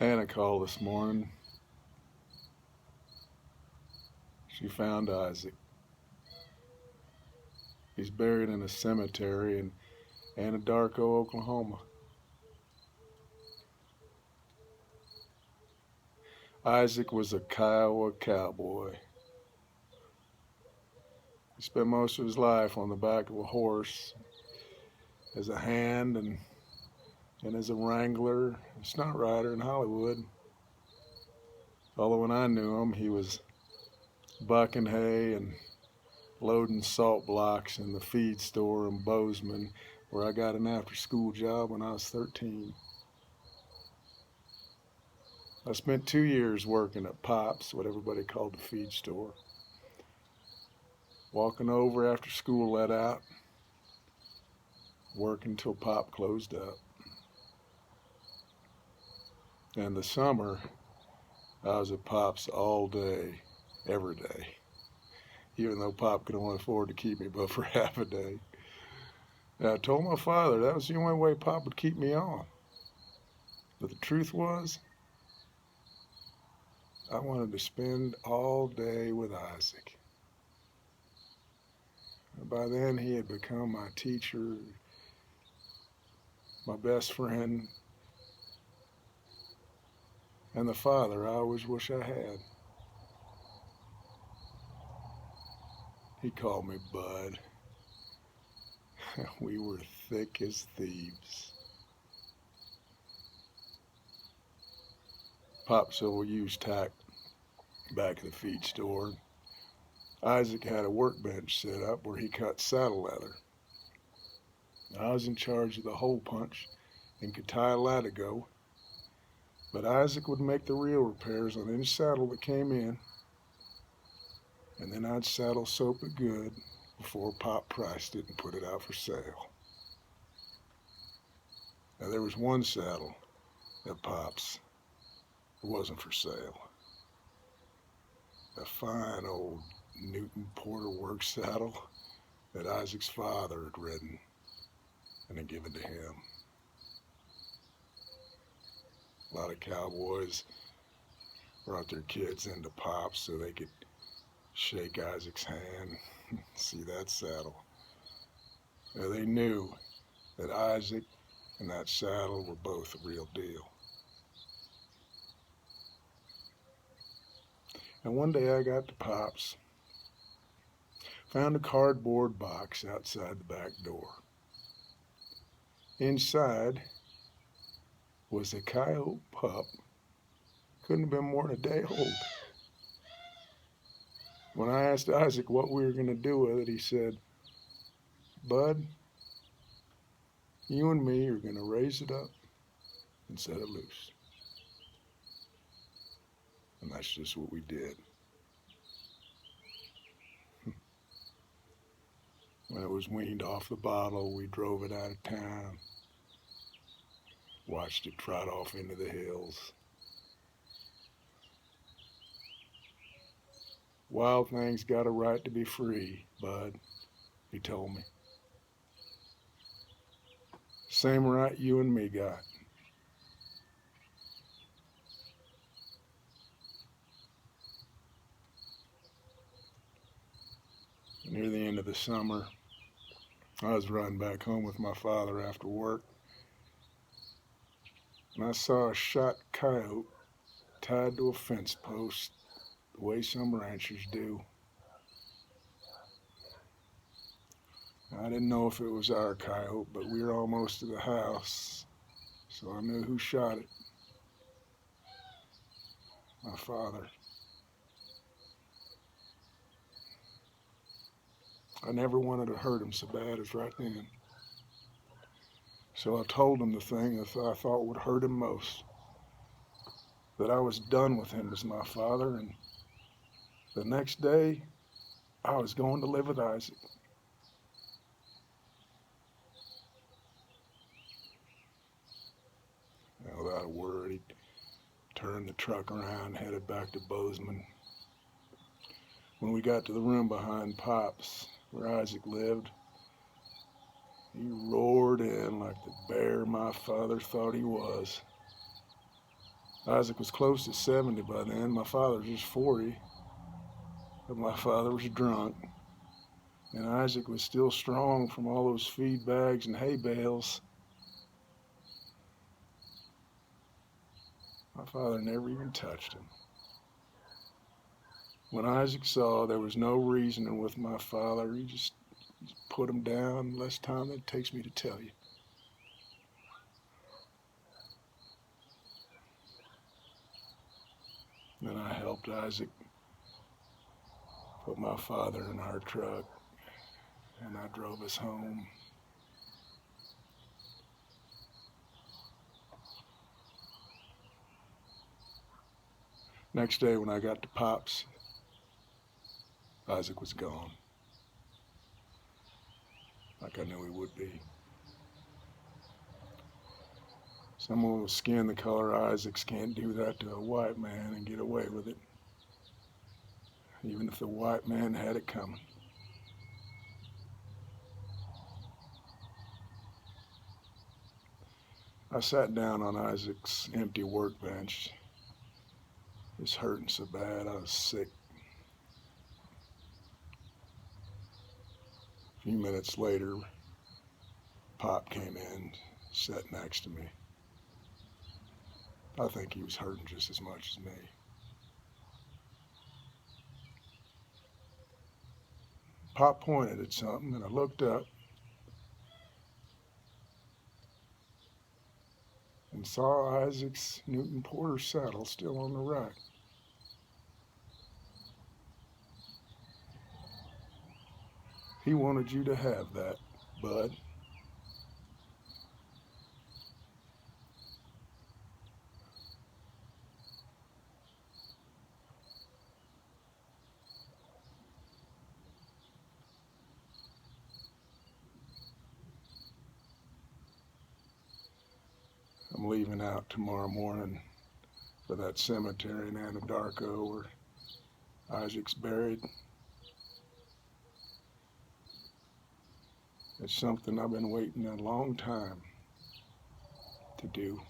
Hannah called this morning. She found Isaac. He's buried in a cemetery in Anadarko, Oklahoma. Isaac was a Kiowa cowboy. He spent most of his life on the back of a horse as a hand and as a wrangler, a stunt rider in Hollywood. Although when I knew him, he was bucking hay and loading salt blocks in the feed store in Bozeman, where I got an after-school job when I was 13. I spent 2 years working at Pop's, what everybody called the feed store. Walking over after school let out, working till Pop closed up. In the summer, I was at Pop's all day, every day, even though Pop could only afford to keep me but for half a day. And I told my father that was the only way Pop would keep me on. But the truth was, I wanted to spend all day with Isaac. And by then, he had become my teacher, my best friend, and the father I always wish I had. He called me Bud. We were thick as thieves. Pop sold used tack back at the feed store. Isaac had a workbench set up where he cut saddle leather. I was in charge of the hole punch and could tie a latigo, but Isaac would make the real repairs on any saddle that came in, and then I'd saddle soap it good before Pop priced it and put it out for sale. Now there was one saddle at Pop's that wasn't for sale. A fine old Newton Porter work saddle that Isaac's father had ridden and had given to him. A lot of cowboys brought their kids into Pop's so they could shake Isaac's hand and see that saddle. Now they knew that Isaac and that saddle were both the real deal. And one day I got to Pop's, found a cardboard box outside the back door. Inside was a coyote pup. Couldn't have been more than a day old. When I asked Isaac what we were going to do with it, he said, "Bud, you and me are going to raise it up and set it loose." And that's just what we did. When it was weaned off the bottle, we drove it out of town, watched it trot off into the hills. "Wild things got a right to be free, Bud," he told me. "Same right you and me got." Near the end of the summer, I was riding back home with my father after work, and I saw a shot coyote tied to a fence post the way some ranchers do. I didn't know if it was our coyote, but we were almost to the house, so I knew who shot it. My father. I never wanted to hurt him so bad as right then. So I told him the thing that I thought would hurt him most. That I was done with him as my father, and the next day, I was going to live with Isaac. Now, without a word, he turned the truck around, headed back to Bozeman. When we got to the room behind Pop's, where Isaac lived, he roared in like the bear my father thought he was. Isaac was close to 70 by then. My father was just 40, but my father was drunk. And Isaac was still strong from all those feed bags and hay bales. My father never even touched him. When Isaac saw there was no reasoning with my father, he just put him down. Less time than it takes me to tell you. Then I helped Isaac put my father in our truck, and I drove us home. Next day when I got to Pop's, Isaac was gone. Like I knew he would be. Someone with skin the color of Isaac's can't do that to a white man and get away with it, even if the white man had it coming. I sat down on Isaac's empty workbench. It was hurting so bad I was sick. A few minutes later, Pop came in, sat next to me. I think he was hurting just as much as me. Pop pointed at something, and I looked up and saw Isaac's Newton Porter saddle still on the rack. He wanted you to have that, bud. I'm leaving out tomorrow morning for that cemetery in Anadarko where Isaac's buried. It's something I've been waiting a long time to do.